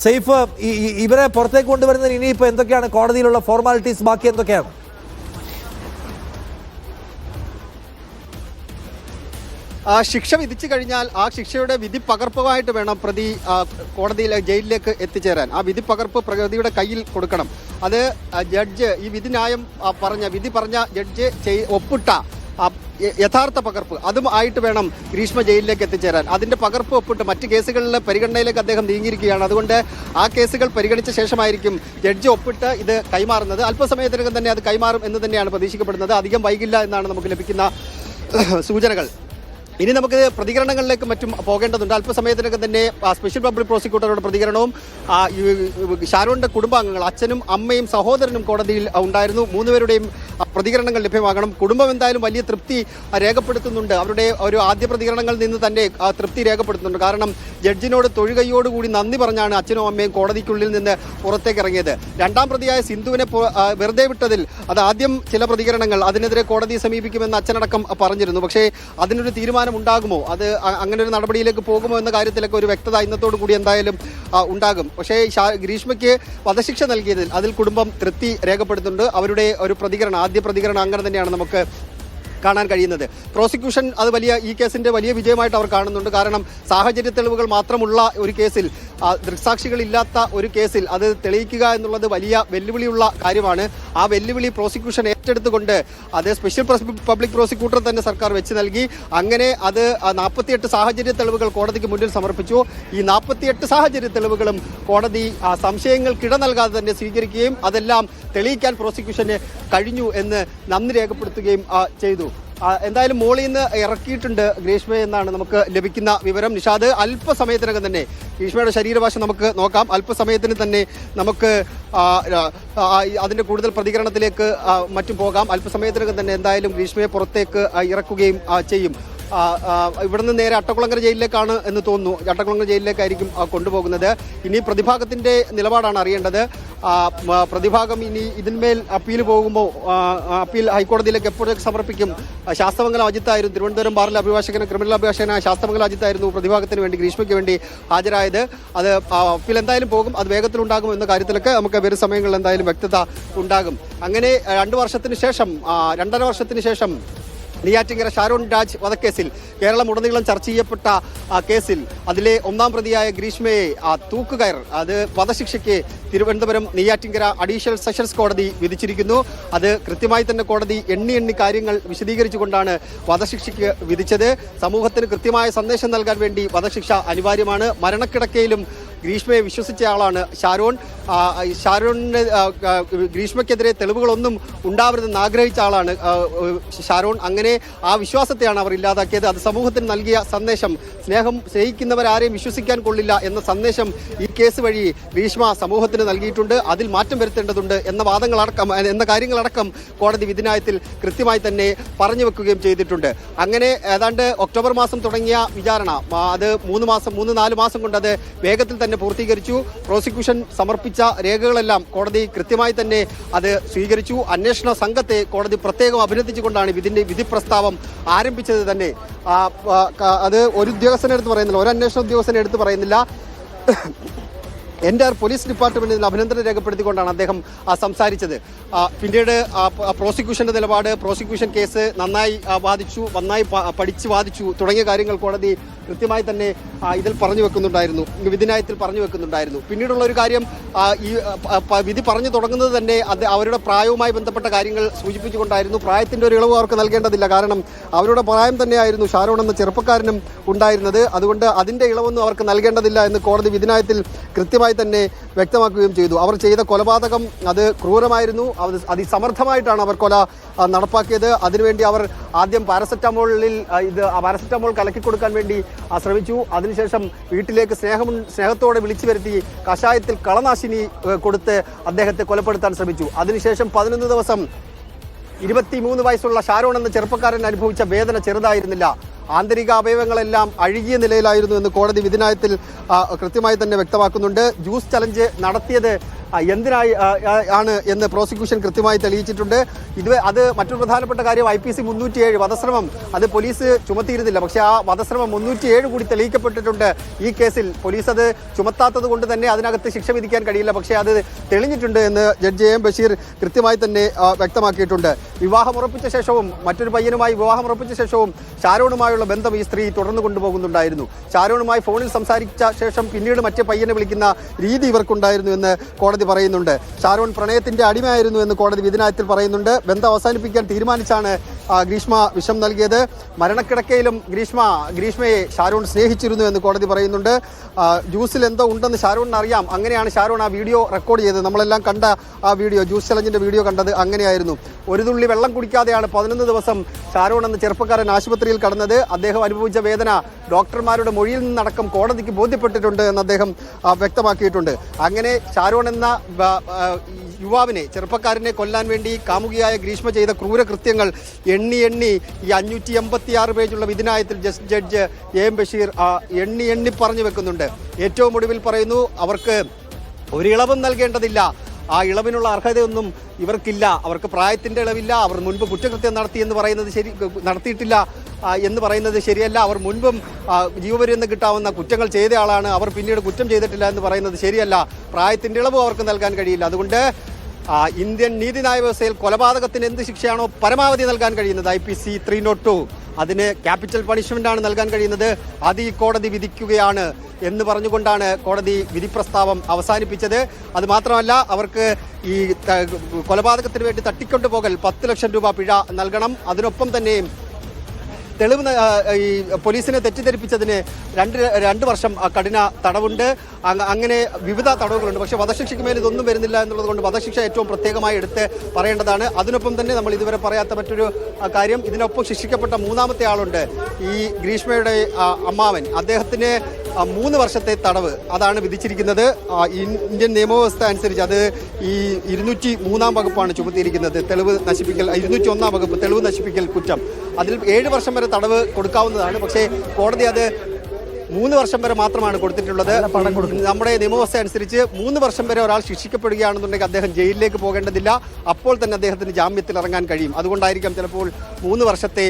സെയ്ഫ് ഇവരെ പുറത്തേക്ക് കൊണ്ടുവരുന്നതിന് ഇനിയിപ്പോൾ എന്തൊക്കെയാണ് കോടതിയിലുള്ള ഫോർമാലിറ്റീസ്, ബാക്കി എന്തൊക്കെയാണ്? ശിക്ഷ വിധിച്ചു കഴിഞ്ഞാൽ ആ ശിക്ഷയുടെ വിധി പകർപ്പുമായിട്ട് വേണം പ്രതി കോടതിയിൽ ജയിലിലേക്ക് എത്തിച്ചേരാൻ. ആ വിധി പകർപ്പ് പ്രതിയുടെ കയ്യിൽ കൊടുക്കണം. അത് ജഡ്ജ് ഈ വിധി പറഞ്ഞ ജഡ്ജ് ഒപ്പിട്ട യഥാർത്ഥ പകർപ്പ് അതും ആയിട്ട് വേണം ഗ്രീഷ്മ ജയിലിലേക്ക് എത്തിച്ചേരാൻ. അതിന്റെ പകർപ്പ് ഒപ്പിട്ട് മറ്റ് കേസുകളിലെ പരിഗണനയിലേക്ക് അദ്ദേഹം നീങ്ങിയിരിക്കുകയാണ്. അതുകൊണ്ട് ആ കേസുകൾ പരിഗണിച്ച ശേഷമായിരിക്കും ജഡ്ജ് ഒപ്പിട്ട് ഇത് കൈമാറുന്നത്. അല്പസമയത്തിനകം തന്നെ അത് കൈമാറും എന്ന് തന്നെയാണ് പ്രതീക്ഷിക്കപ്പെടുന്നത്. അധികം വൈകില്ല എന്നാണ് നമുക്ക് ലഭിക്കുന്ന സൂചനകൾ. ഇനി നമുക്ക് പ്രതികരണങ്ങളിലേക്ക് മറ്റും പോകേണ്ടതുണ്ട്. അല്പസമയത്തിനകം തന്നെ സ്പെഷ്യൽ പബ്ലിക് പ്രോസിക്യൂട്ടറുടെ പ്രതികരണവും ഷാരോണിന്റെ കുടുംബാംഗങ്ങൾ, അച്ഛനും അമ്മയും സഹോദരനും കോടതിയിൽ ഉണ്ടായിരുന്നു. മൂന്നുപേരുടെയും പ്രതികരണങ്ങൾ ലഭ്യമാകണം. കുടുംബം എന്തായാലും വലിയ തൃപ്തി രേഖപ്പെടുത്തുന്നുണ്ട്. അവരുടെ ഒരു ആദ്യ പ്രതികരണങ്ങളിൽ നിന്ന് തന്നെ തൃപ്തി രേഖപ്പെടുത്തുന്നുണ്ട്. കാരണം ജഡ്ജിനോട് തൊഴുകൈയോടുകൂടി നന്ദി പറഞ്ഞാണ് അച്ഛനും അമ്മയും കോടതിക്കുള്ളിൽ നിന്ന് പുറത്തേക്ക് ഇറങ്ങിയത്. രണ്ടാം പ്രതിയായ സിന്ധുവിനെ വെറുതെ വിട്ടതിൽ അത് ആദ്യം ചില പ്രതികരണങ്ങൾ അതിനെതിരെ കോടതിയെ സമീപിക്കുമെന്ന് അച്ഛനടക്കം പറഞ്ഞിരുന്നു. പക്ഷേ അതിനൊരു തീരുമാനം ഉണ്ടാകുമോ, അത് അങ്ങനെ ഒരു നടപടിയിലേക്ക് പോകുമോ എന്ന കാര്യത്തിലൊക്കെ ഒരു വ്യക്തത ഇന്നത്തോടു കൂടി എന്തായാലും ഉണ്ടാകും. പക്ഷേ ഗ്രീഷ്മയ്ക്ക് വധശിക്ഷ നൽകിയതിൽ അതിൽ കുടുംബം തൃപ്തി രേഖപ്പെടുത്തുന്നുണ്ട്. അവരുടെ ഒരു ആദ്യ പ്രതികരണം അങ്ങനെ തന്നെയാണ് നമുക്ക് കാണാൻ കഴിയുന്നത്. പ്രോസിക്യൂഷൻ അത് ഈ കേസിന്റെ വലിയ വിജയമായിട്ട് അവർ കാണുന്നുണ്ട്. കാരണം സാഹചര്യ തെളിവുകൾ മാത്രമുള്ള ഒരു കേസിൽ, ദൃക്സാക്ഷികളില്ലാത്ത ഒരു കേസിൽ അത് തെളിയിക്കുക എന്നുള്ളത് വലിയ വെല്ലുവിളിയുള്ള കാര്യമാണ്. ആ വെല്ലുവിളി പ്രോസിക്യൂഷൻ ഏറ്റെടുത്തുകൊണ്ട് അത് സ്പെഷ്യൽ പബ്ലിക് പ്രോസിക്യൂട്ടർ തന്നെ സർക്കാർ വെച്ച് നൽകി. അങ്ങനെ അത് 48 സാഹചര്യ തെളിവുകൾ കോടതിക്ക് മുന്നിൽ സമർപ്പിച്ചു. ഈ 48 സാഹചര്യ തെളിവുകളും കോടതി സംശയങ്ങൾക്കിട നൽകാതെ തന്നെ സ്വീകരിക്കുകയും അതെല്ലാം തെളിയിക്കാൻ പ്രോസിക്യൂഷന് കഴിഞ്ഞു എന്ന് നന്ദി രേഖപ്പെടുത്തുകയും ചെയ്തു. എന്തായാലും മോളിൽ നിന്ന് ഇറക്കിയിട്ടുണ്ട് ഗ്രീഷ്മ എന്നാണ് നമുക്ക് ലഭിക്കുന്ന വിവരം. നിഷാദ്, അല്പസമയത്തിനകം തന്നെ ഗ്രീഷ്മയുടെ ശരീരഭാഷ നമുക്ക് നോക്കാം. അല്പസമയത്തിന് തന്നെ നമുക്ക് അതിന്റെ കൂടുതൽ പ്രതികരണത്തിലേക്ക് മറ്റും പോകാം. അല്പസമയത്തിനകം തന്നെ എന്തായാലും ഗ്രീഷ്മയെ പുറത്തേക്ക് ഇറക്കുകയും ചെയ്യും. ഇവിടുന്ന് നേരെ അട്ടക്കുളങ്ങര ജയിലിലേക്കാണ് എന്ന് തോന്നുന്നു. അട്ടക്കുളങ്ങര ജയിലിലേക്കായിരിക്കും കൊണ്ടുപോകുന്നത്. ഇനി പ്രതിഭാഗത്തിന്റെ നിലപാടാണ് അറിയേണ്ടത്. പ്രതിഭാഗം ഇനി ഇതിന്മേൽ അപ്പീൽ പോകുമ്പോൾ അപ്പീൽ ഹൈക്കോടതിയിലേക്ക് എപ്പോഴൊക്കെ സമർപ്പിക്കും? ശാസ്തമംഗലം അജിത്തായിരുന്നു, തിരുവനന്തപുരം ബാറിലെ ക്രിമിനൽ അഭിഭാഷകനായ ശാസ്തമംഗലം അജിത്തായിരുന്നു പ്രതിഭാഗത്തിന് വേണ്ടി, ഗ്രീഷ്മയ്ക്ക് വേണ്ടി ഹാജരായത്. അത് അപ്പീൽ എന്തായാലും പോകും. അത് വേഗത്തിലുണ്ടാകും എന്ന കാര്യത്തിലൊക്കെ നമുക്ക് വരും സമയങ്ങളിൽ എന്തായാലും വ്യക്തത ഉണ്ടാകും. അങ്ങനെ 2 വർഷത്തിന് ശേഷം 2.5 വർഷത്തിന് ശേഷം നെയ്യാറ്റിൻകര ഷാരോൺ രാജ് വധക്കേസിൽ കേരളമുടനീളം ചർച്ച ചെയ്യപ്പെട്ട കേസിൽ അതിലെ 1-ാം പ്രതിയായ ഗ്രീഷ്മയെ തൂക്കുകയർ, അത് വധശിക്ഷയ്ക്ക് തിരുവനന്തപുരം നെയ്യാറ്റിൻകര അഡീഷണൽ സെഷൻസ് കോടതി വിധിച്ചിരിക്കുന്നു. അത് കൃത്യമായി തന്നെ കോടതി എണ്ണി കാര്യങ്ങൾ വിശദീകരിച്ചുകൊണ്ടാണ് വധശിക്ഷയ്ക്ക് വിധിച്ചത്. സമൂഹത്തിന് കൃത്യമായ സന്ദേശം നൽകാൻ വേണ്ടി വധശിക്ഷ അനിവാര്യമാണ്. മരണക്കിടക്കയിലും ഗ്രീഷ്മയെ വിശ്വസിച്ച ആളാണ് ഷാരോൺ. ഷാരോണിന് ഗ്രീഷ്മയ്ക്കെതിരെ തെളിവുകളൊന്നും ഉണ്ടാവരുതെന്ന് ആഗ്രഹിച്ച ആളാണ് ഷാരോൺ. അങ്ങനെ ആ വിശ്വാസത്തെയാണ് അവർ ഇല്ലാതാക്കിയത്. അത് സമൂഹത്തിന് നൽകിയ സന്ദേശം, സ്നേഹിക്കുന്നവരാരെയും വിശ്വസിക്കാൻ കൊള്ളില്ല എന്ന സന്ദേശം ഈ കേസ് വഴി ഗ്രീഷ്മ സമൂഹത്തിന് നൽകിയിട്ടുണ്ട്. അതിൽ മാറ്റം വരുത്തേണ്ടതുണ്ട് എന്ന കാര്യങ്ങളടക്കം കോടതി വിധിന്യായത്തിൽ കൃത്യമായി തന്നെ പറഞ്ഞു വെക്കുകയും ചെയ്തിട്ടുണ്ട്. അങ്ങനെ ഏതാണ്ട് ഒക്ടോബർ മാസം തുടങ്ങിയ വിചാരണ അത് 3-4 മാസം കൊണ്ട് അത് വേഗത്തിൽ തന്നെ പൂർത്തീകരിച്ചു. പ്രോസിക്യൂഷൻ സമർപ്പിച്ച രേഖകളെല്ലാം കോടതി കൃത്യമായി തന്നെ അത് സ്വീകരിച്ചു. അന്വേഷണ സംഘത്തെ കോടതി പ്രത്യേകം അഭിനന്ദിച്ചുകൊണ്ടാണ് വിധി പ്രസ്താവം ആരംഭിച്ചത് തന്നെ. അത് ഒരു ഉദ്യോഗസ്ഥനെ എടുത്ത് പറയുന്നില്ല, ഒരു അന്വേഷണ ഉദ്യോഗസ്ഥനെ എടുത്ത് പറയുന്നില്ല. എൻ്റെ പോലീസ് ഡിപ്പാർട്ട്മെന്റിൽ അഭിനന്ദനം രേഖപ്പെടുത്തിക്കൊണ്ടാണ് അദ്ദേഹം സംസാരിച്ചത്. പിന്നീട് പ്രോസിക്യൂഷന്റെ നിലപാട്, പ്രോസിക്യൂഷൻ കേസ് നന്നായി പഠിച്ച് വാദിച്ചു തുടങ്ങിയ കാര്യങ്ങൾ കോടതി കൃത്യമായി തന്നെ ഇതിൽ പറഞ്ഞു വെക്കുന്നുണ്ടായിരുന്നു, വിധിന്യായത്തിൽ പറഞ്ഞു വെക്കുന്നുണ്ടായിരുന്നു. പിന്നീടുള്ള ഒരു കാര്യം, ഈ വിധി പറഞ്ഞു തുടങ്ങുന്നത് തന്നെ അവരുടെ പ്രായവുമായി ബന്ധപ്പെട്ട കാര്യങ്ങൾ സൂചിപ്പിച്ചുകൊണ്ടായിരുന്നു. പ്രായത്തിന്റെ ഒരു ഇളവ് അവർക്ക് നൽകേണ്ടതില്ല. കാരണം അവരുടെ പ്രായം തന്നെയായിരുന്നു ഷാരോൺ എന്ന ചെറുപ്പക്കാരനും ഉണ്ടായിരുന്നത്. അതുകൊണ്ട് അതിന്റെ ഇളവൊന്നും അവർക്ക് നൽകേണ്ടതില്ല എന്ന് കോടതി വിധിന്യായത്തിൽ കൃത്യമായി തന്നെ വ്യക്തമാക്കുകയും ചെയ്തു. അവർ ചെയ്ത കൊലപാതകം അത് ക്രൂരമായിരുന്നു. അതിസമർത്ഥമായിട്ടാണ് അവർ കൊല നടപ്പാക്കിയത്. അതിനുവേണ്ടി അവർ ആദ്യം പാരസെറ്റമോൾ കലക്കി കൊടുക്കാൻ വേണ്ടി ശ്രമിച്ചു. അതിനുശേഷം വീട്ടിലേക്ക് സ്നേഹത്തോടെ വിളിച്ചു വരുത്തി കഷായത്തിൽ കളനാശിനി കൊടുത്ത് അദ്ദേഹത്തെ കൊലപ്പെടുത്താൻ ശ്രമിച്ചു. അതിനുശേഷം 11 ദിവസം 23 വയസ്സുള്ള ഷാരോൺ എന്ന ചെറുപ്പക്കാരൻ അനുഭവിച്ച വേദന ചെറുതായിരുന്നില്ല. ആന്തരിക അവയവങ്ങളെല്ലാം അഴുകിയ നിലയിലായിരുന്നു എന്ന് കോടതി വിധിന്യായത്തിൽ കൃത്യമായി തന്നെ വ്യക്തമാക്കുന്നുണ്ട്. ജ്യൂസ് ചലഞ്ച് നടത്തിയത് എന്തിനായി ആണ് എന്ന് പ്രോസിക്യൂഷൻ കൃത്യമായി തെളിയിച്ചിട്ടുണ്ട്. അത് മറ്റൊരു പ്രധാനപ്പെട്ട കാര്യം IPC 307 വധശ്രമം അത് പോലീസ് ചുമത്തിയിരുന്നില്ല. പക്ഷേ ആ വധശ്രമം 307 കൂടി തെളിയിക്കപ്പെട്ടിട്ടുണ്ട് ഈ കേസിൽ. പോലീസ് അത് ചുമത്താത്തത് കൊണ്ട് തന്നെ അതിനകത്ത് ശിക്ഷ വിധിക്കാൻ കഴിയില്ല. പക്ഷേ അത് തെളിഞ്ഞിട്ടുണ്ട് എന്ന് ജഡ്ജി AM ബഷീർ കൃത്യമായി തന്നെ വ്യക്തമാക്കിയിട്ടുണ്ട്. വിവാഹമുറപ്പിച്ച ശേഷവും മറ്റൊരു പയ്യനുമായി വിവാഹമുറപ്പിച്ച ശേഷവും ഷാരോണുമായുള്ള ബന്ധം ഈ സ്ത്രീ തുടർന്ന് കൊണ്ടുപോകുന്നുണ്ടായിരുന്നു. ഷാരോണുമായി ഫോണിൽ സംസാരിച്ച ശേഷം പിന്നീട് മറ്റേ പയ്യനെ വിളിക്കുന്ന രീതി ഇവർക്കുണ്ടായിരുന്നു എന്ന് കോടതി പറയുന്നുണ്ട്. ഷാരോൺ പ്രണയത്തിന്റെ അടിമയായിരുന്നു എന്ന് കോടതി വിധിന്യായത്തിൽ പറയുന്നുണ്ട്. ബന്ധം അവസാനിപ്പിക്കാൻ തീരുമാനിച്ചാണ് ഗ്രീഷ്മ വിഷം നൽകിയത്. മരണക്കിടക്കയിലും ഗ്രീഷ്മയെ ഷാരോൺ സ്നേഹിച്ചിരുന്നു എന്ന് കോടതി പറയുന്നുണ്ട്. ജ്യൂസിൽ എന്തോ ഉണ്ടെന്ന് ഷാരോണിന് അറിയാം. അങ്ങനെയാണ് ഷാരോൺ ആ വീഡിയോ റെക്കോർഡ് ചെയ്തത്. നമ്മളെല്ലാം കണ്ട ആ വീഡിയോ, ജ്യൂസ് ചലഞ്ചിന്റെ വീഡിയോ കണ്ടത് അങ്ങനെയായിരുന്നു. ഒരു തുള്ളി വെള്ളം കുടിക്കാതെയാണ് 11 ദിവസം ഷാരോൺ എന്ന ചെറുപ്പക്കാരൻ ആശുപത്രിയിൽ കടന്നത്. അദ്ദേഹം അനുഭവിച്ച വേദന ഡോക്ടർമാരുടെ മൊഴിയിൽ നിന്നടക്കം കോടതിക്ക് ബോധ്യപ്പെട്ടിട്ടുണ്ട് എന്ന് അദ്ദേഹം വ്യക്തമാക്കിയിട്ടുണ്ട്. അങ്ങനെ ഷാരോൺ എന്ന യുവാവിനെ, ചെറുപ്പക്കാരനെ കൊല്ലാൻ വേണ്ടി കാമുകിയായ ഗ്രീഷ്മ ചെയ്ത ക്രൂരകൃത്യങ്ങൾ എണ്ണി ഈ 586 പേജുള്ള വിധിന്യായത്തിൽ ജഡ്ജ് AM ബഷീർ എണ്ണി പറഞ്ഞു വെക്കുന്നുണ്ട്. ഏറ്റവും ഒടുവിൽ പറയുന്നു, അവർക്ക് ഒരിളവും നൽകേണ്ടതില്ല. ആ ഇളവിനുള്ള അർഹതയൊന്നും ഇവർക്കില്ല. അവർക്ക് പ്രായത്തിന്റെ ഇളവില്ല. അവർ മുൻപ് കുറ്റകൃത്യം നടത്തിയിട്ടില്ല എന്ന് പറയുന്നത് ശരിയല്ല. അവർ മുൻപും ജീവപര്യന്തം കിട്ടാവുന്ന കുറ്റങ്ങൾ ചെയ്ത ആളാണ്. അവർ പിന്നീട് കുറ്റം ചെയ്തിട്ടില്ല എന്ന് പറയുന്നത് ശരിയല്ല. പ്രായത്തിന്റെ ഇളവ് അവർക്ക് നൽകാൻ കഴിയില്ല. അതുകൊണ്ട് ഇന്ത്യൻ നീതിന്യായ വ്യവസ്ഥയിൽ കൊലപാതകത്തിന് എന്ത് ശിക്ഷയാണോ പരമാവധി നൽകാൻ കഴിയുന്നത് IPC 302 അതിന് ക്യാപിറ്റൽ പണിഷ്മെന്റാണ് നൽകാൻ കഴിയുന്നത്. അത് ഈ കോടതി വിധിക്കുകയാണ് എന്ന് പറഞ്ഞുകൊണ്ടാണ് കോടതി വിധി പ്രസ്താവം അവസാനിപ്പിച്ചത്. അത് മാത്രമല്ല, അവർക്ക് ഈ കൊലപാതകത്തിന് വേണ്ടി തട്ടിക്കൊണ്ടുപോകൽ 10 ലക്ഷം രൂപ പിഴ നൽകണം. അതിനൊപ്പം തന്നെ തെളിവ് ഈ പോലീസിനെ തെറ്റിദ്ധരിപ്പിച്ചതിന് 2 വർഷം കഠിന തടവുണ്ട്. അങ്ങനെ വിവിധ തടവുകളുണ്ട്. പക്ഷേ വധശിക്ഷയ്ക്ക് മേൽ ഇതൊന്നും വരുന്നില്ല എന്നുള്ളത് കൊണ്ട് വധശിക്ഷ ഏറ്റവും പ്രത്യേകമായി എടുത്ത് പറയേണ്ടതാണ്. അതിനൊപ്പം തന്നെ നമ്മൾ ഇതുവരെ പറയാത്ത മറ്റൊരു കാര്യം, ഇതിനൊപ്പം ശിക്ഷിക്കപ്പെട്ട 3ാമത്തെ ആളുണ്ട്, ഈ ഗ്രീഷ്മയുടെ അമ്മാവൻ. അദ്ദേഹത്തിന് 3 വർഷത്തെ തടവ് അതാണ് വിധിച്ചിരിക്കുന്നത്. ഇന്ത്യൻ നിയമവ്യവസ്ഥ അനുസരിച്ച് അത് ഈ 203-ാം വകുപ്പാണ് ചുമത്തിയിരിക്കുന്നത്. തെളിവ് നശിപ്പിക്കൽ 201-ാം വകുപ്പ് തെളിവ് നശിപ്പിക്കൽ കുറ്റം. അതിൽ 7 വർഷം വരെ തടവ് കൊടുക്കാവുന്നതാണ്. പക്ഷേ കോടതി അത് 3 വർഷം വരെ മാത്രമാണ് കൊടുത്തിട്ടുള്ളത്. നമ്മുടെ നിയമവ്യവസ്ഥ അനുസരിച്ച് 3 വർഷം വരെ ഒരാൾ ശിക്ഷിക്കപ്പെടുകയാണെന്നുണ്ടെങ്കിൽ അദ്ദേഹം ജയിലിലേക്ക് പോകേണ്ടതില്ല. അപ്പോൾ തന്നെ അദ്ദേഹത്തിന് ജാമ്യത്തിൽ ഇറങ്ങാൻ കഴിയും. അതുകൊണ്ടായിരിക്കാം ചിലപ്പോൾ 3 വർഷത്തെ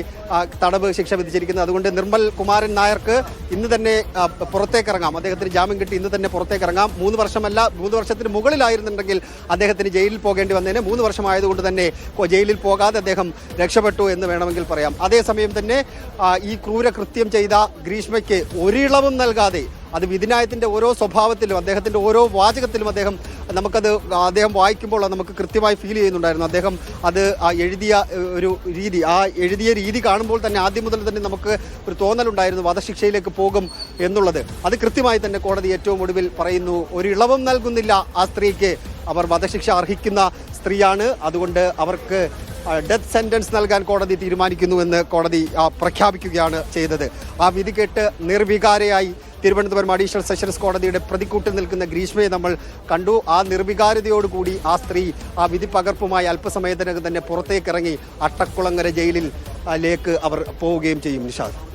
തടവ് ശിക്ഷ വിധിച്ചിരിക്കുന്നത്. അതുകൊണ്ട് നിർമ്മൽ കുമാരൻ നായർക്ക് ഇന്ന് തന്നെ പുറത്തേക്കിറങ്ങാം. അദ്ദേഹത്തിന് ജാമ്യം കിട്ടി ഇന്ന് തന്നെ പുറത്തേക്കിറങ്ങാം. 3 വർഷമല്ല, 3 വർഷത്തിന് മുകളിലായിരുന്നുണ്ടെങ്കിൽ അദ്ദേഹത്തിന് ജയിലിൽ പോകേണ്ടി വന്നതിന് 3 വർഷമായതുകൊണ്ട് തന്നെ ജയിലിൽ പോകാതെ അദ്ദേഹം രക്ഷപ്പെട്ടു എന്ന് വേണമെങ്കിൽ പറയാം. അതേസമയം തന്നെ ഈ ക്രൂരകൃത്യം ചെയ്ത ഗ്രീഷ്മയ്ക്ക് ഒരിളവും നൽകാതെ, അത് വിധിന്യായത്തിന്റെ ഓരോ സ്വഭാവത്തിലും അദ്ദേഹത്തിന്റെ ഓരോ വാചകത്തിലും അദ്ദേഹം വായിക്കുമ്പോൾ നമുക്ക് കൃത്യമായി ഫീൽ ചെയ്യുന്നുണ്ടായിരുന്നു. അദ്ദേഹം അത് എഴുതിയ ഒരു രീതി, എഴുതിയ രീതി കാണുമ്പോൾ തന്നെ ആദ്യം മുതൽ തന്നെ നമുക്ക് ഒരു തോന്നലുണ്ടായിരുന്നു വധശിക്ഷയിലേക്ക് പോകും എന്നുള്ളത്. അത് കൃത്യമായി തന്നെ കോടതി ഏറ്റവും ഒടുവിൽ പറയുന്നു, ഒരിളവും നൽകുന്നില്ല ആ സ്ത്രീക്ക്. അവർ വധശിക്ഷ അർഹിക്കുന്ന സ്ത്രീയാണ്. അതുകൊണ്ട് അവർക്ക് ഡെത്ത് സെന്റൻസ് നൽകാൻ കോടതി തീരുമാനിക്കുന്നുവെന്ന് കോടതി പ്രഖ്യാപിക്കുകയാണ് ചെയ്തത്. ആ വിധി കേട്ട് നിർവികാരയായി തിരുവനന്തപുരം അഡീഷണൽ സെഷൻസ് കോടതിയുടെ പ്രതിക്കൂട്ടിൽ നിൽക്കുന്ന ഗ്രീഷ്മയെ നമ്മൾ കണ്ടു. ആ നിർവികാരതയോടുകൂടി ആ സ്ത്രീ ആ വിധി പകർപ്പുമായി അല്പസമയത്തിനകം തന്നെ പുറത്തേക്കിറങ്ങി അട്ടക്കുളങ്ങര ജയിലിലേക്ക് അവർ പോവുകയും ചെയ്യും. നിഷാദ്.